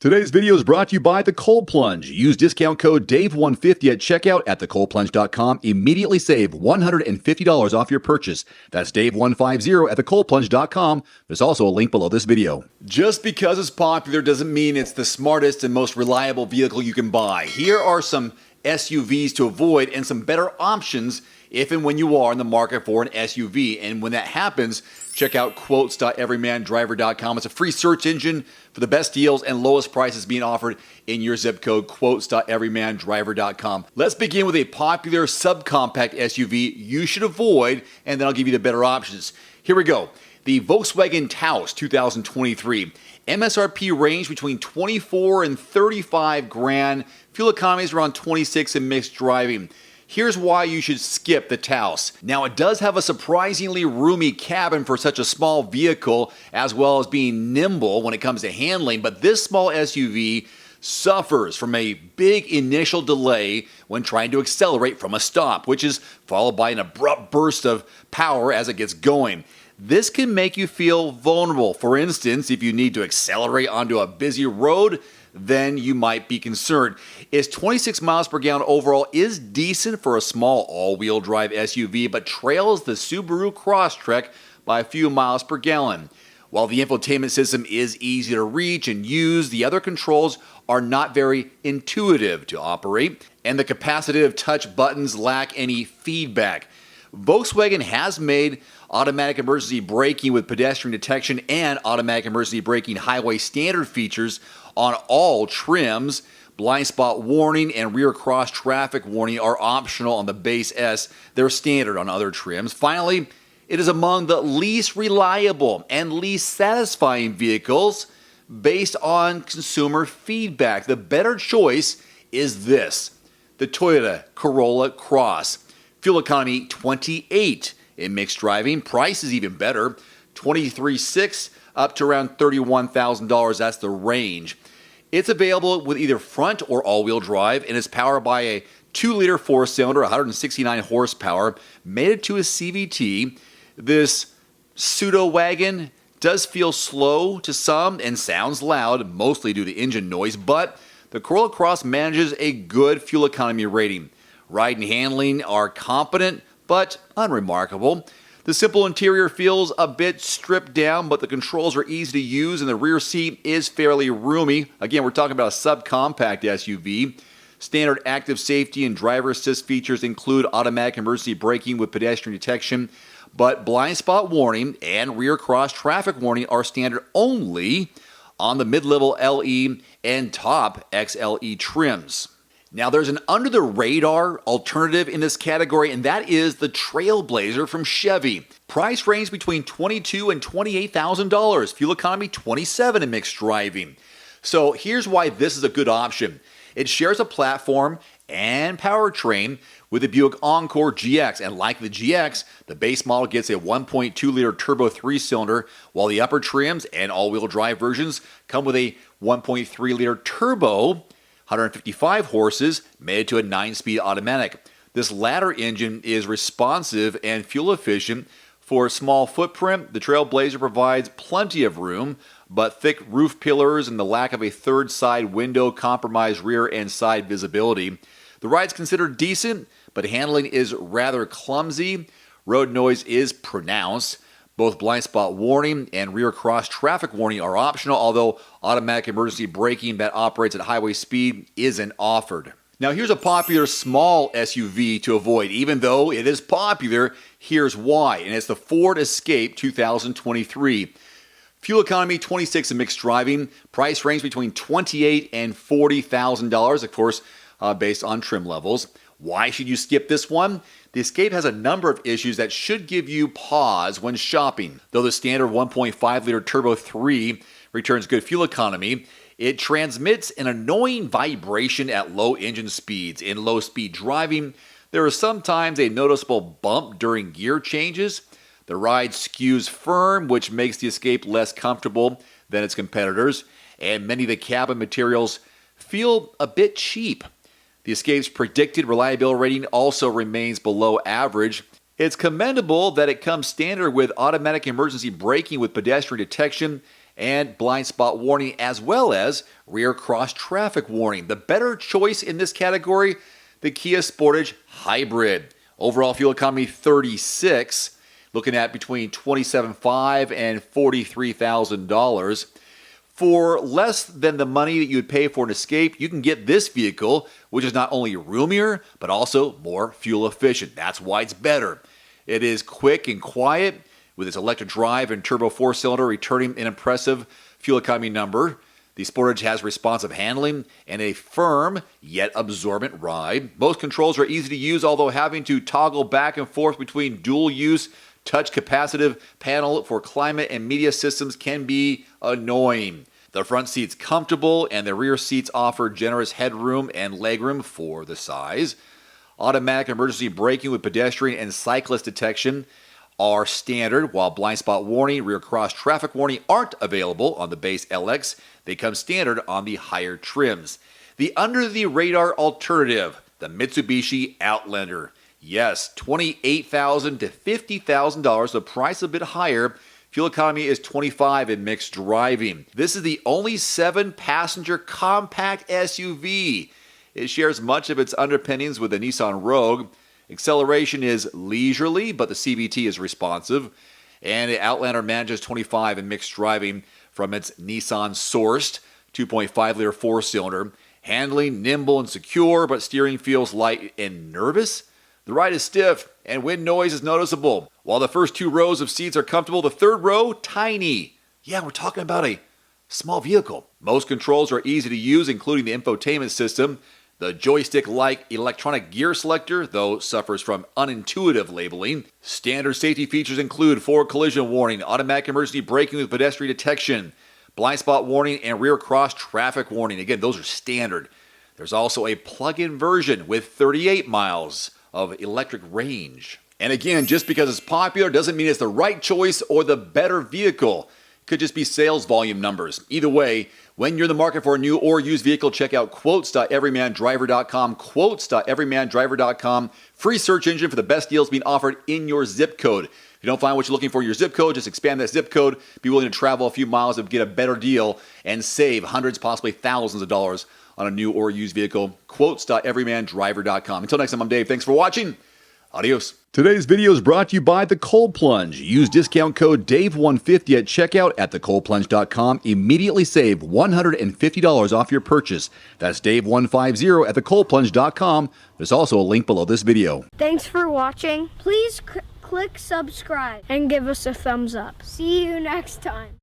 Today's video is brought to you by The Cold Plunge. Use discount code DAVE150 at checkout at thecoldplunge.com. Immediately save $150 off your purchase. That's DAVE150 at thecoldplunge.com. There's also a link below this video. Just because it's popular doesn't mean it's the smartest and most reliable vehicle you can buy. Here are some SUVs to avoid and some better options if and when you are in the market for an SUV. And when that happens, check out quotes.everymandriver.com. It's a free search engine for the best deals and lowest prices being offered in your zip code, quotes.everymandriver.com. Let's begin with a popular subcompact SUV you should avoid, and then I'll give you the better options. Here we go. The Volkswagen Taos 2023. MSRP range between 24 and 35 grand. Fuel economy is around 26 in mixed driving. Here's why you should skip the Taos. Now, it does have a surprisingly roomy cabin for such a small vehicle, as well as being nimble when it comes to handling, but this small SUV suffers from a big initial delay when trying to accelerate from a stop, which is followed by an abrupt burst of power as it gets going. This can make you feel vulnerable. For instance, if you need to accelerate onto a busy road, then you might be concerned. Its 26 miles per gallon overall is decent for a small all-wheel drive SUV, but trails the Subaru Crosstrek by a few miles per gallon. While the infotainment system is easy to reach and use, the other controls are not very intuitive to operate, and the capacitive touch buttons lack any feedback. Volkswagen has made automatic emergency braking with pedestrian detection and automatic emergency braking highway standard features on all trims. Blind spot warning and rear cross traffic warning are optional on the base S. They're standard on other trims. Finally, it is among the least reliable and least satisfying vehicles based on consumer feedback. The better choice is this, the Toyota Corolla Cross. Fuel economy 28 in mixed driving. Price is even better, $23,600 up to around $31,000. That's the range. It's available with either front or all-wheel drive, and is powered by a 2-liter 4-cylinder, 169 horsepower, mated to a CVT. This pseudo wagon does feel slow to some and sounds loud, mostly due to engine noise, but the Corolla Cross manages a good fuel economy rating. Ride and handling are competent, but unremarkable. The simple interior feels a bit stripped down, but the controls are easy to use and the rear seat is fairly roomy. Again, we're talking about a subcompact SUV. Standard active safety and driver assist features include automatic emergency braking with pedestrian detection, but blind spot warning and rear cross traffic warning are standard only on the mid-level LE and top XLE trims. Now, there's an under-the-radar alternative in this category, and that is the Trailblazer from Chevy. Price range between $22,000 and $28,000. Fuel economy 27 in mixed driving. So here's why this is a good option. It shares a platform and powertrain with the Buick Encore GX, and like the GX, the base model gets a 1.2-liter turbo 3-cylinder, while the upper trims and all-wheel drive versions come with a 1.3-liter turbo 155 horses, mated to a 9-speed automatic. This latter engine is responsive and fuel efficient. For a small footprint, the Trailblazer provides plenty of room, but thick roof pillars and the lack of a third side window compromise rear and side visibility. The ride's considered decent, but handling is rather clumsy. Road noise is pronounced. Both blind spot warning and rear cross traffic warning are optional, although automatic emergency braking that operates at highway speed isn't offered. Now, here's a popular small SUV to avoid. Even though it is popular, here's why, and it's the Ford Escape 2023. Fuel economy 26 in mixed driving. Price range between $28,000 and $40,000, of course, based on trim levels. Why should you skip this one? The Escape has a number of issues that should give you pause when shopping. Though the standard 1.5-liter Turbo 3 returns good fuel economy, it transmits an annoying vibration at low engine speeds. In low-speed driving, there is sometimes a noticeable bump during gear changes. The ride skews firm, which makes the Escape less comfortable than its competitors, and many of the cabin materials feel a bit cheap. The Escape's predicted reliability rating also remains below average. It's commendable that it comes standard with automatic emergency braking with pedestrian detection and blind spot warning, as well as rear cross traffic warning. The better choice in this category, the Kia Sportage Hybrid. Overall fuel economy 36, looking at between $27,500 and $43,000. For less than the money that you would pay for an Escape, you can get this vehicle, which is not only roomier, but also more fuel efficient. That's why it's better. It is quick and quiet, with its electric drive and turbo 4-cylinder returning an impressive fuel economy number. The Sportage has responsive handling and a firm yet absorbent ride. Most controls are easy to use, although having to toggle back and forth between dual-use touch capacitive panel for climate and media systems can be annoying. The front seat's comfortable, and the rear seats offer generous headroom and legroom for the size. Automatic emergency braking with pedestrian and cyclist detection are standard, while blind spot warning, rear cross traffic warning aren't available on the base LX. They come standard on the higher trims. The under-the-radar alternative, the Mitsubishi Outlander. Yes, $28,000 to $50,000, the price a bit higher. Fuel economy is $25,000 in mixed driving. This is the only 7-passenger compact SUV. It shares much of its underpinnings with the Nissan Rogue. Acceleration is leisurely, but the CVT is responsive. And the Outlander manages $25,000 in mixed driving from its Nissan-sourced 2.5-liter 4-cylinder. Handling nimble and secure, but steering feels light and nervous. The ride is stiff, and wind noise is noticeable. While the first 2 rows of seats are comfortable, the third row, tiny. Yeah, we're talking about a small vehicle. Most controls are easy to use, including the infotainment system. The joystick-like electronic gear selector, though, suffers from unintuitive labeling. Standard safety features include forward collision warning, automatic emergency braking with pedestrian detection, blind spot warning, and rear cross traffic warning. Again, those are standard. There's also a plug-in version with 38 miles of electric range. And again, just because it's popular doesn't mean it's the right choice or the better vehicle. Could just be sales volume numbers. Either way, when you're in the market for a new or used vehicle, check out quotes.everymandriver.com, quotes.everymandriver.com, free search engine for the best deals being offered in your zip code. If you don't find what you're looking for in your zip code, just expand that zip code, be willing to travel a few miles to get a better deal, and save hundreds, possibly thousands of dollars on a new or used vehicle. Quotes.everymandriver.com. Until next time, I'm Dave. Thanks for watching. Adios. Today's video is brought to you by The Cold Plunge. Use discount code DAVE150 at checkout at thecoldplunge.com. Immediately save $150 off your purchase. That's DAVE150 at thecoldplunge.com. There's also a link below this video. Thanks for watching. Please click subscribe and give us a thumbs up. See you next time.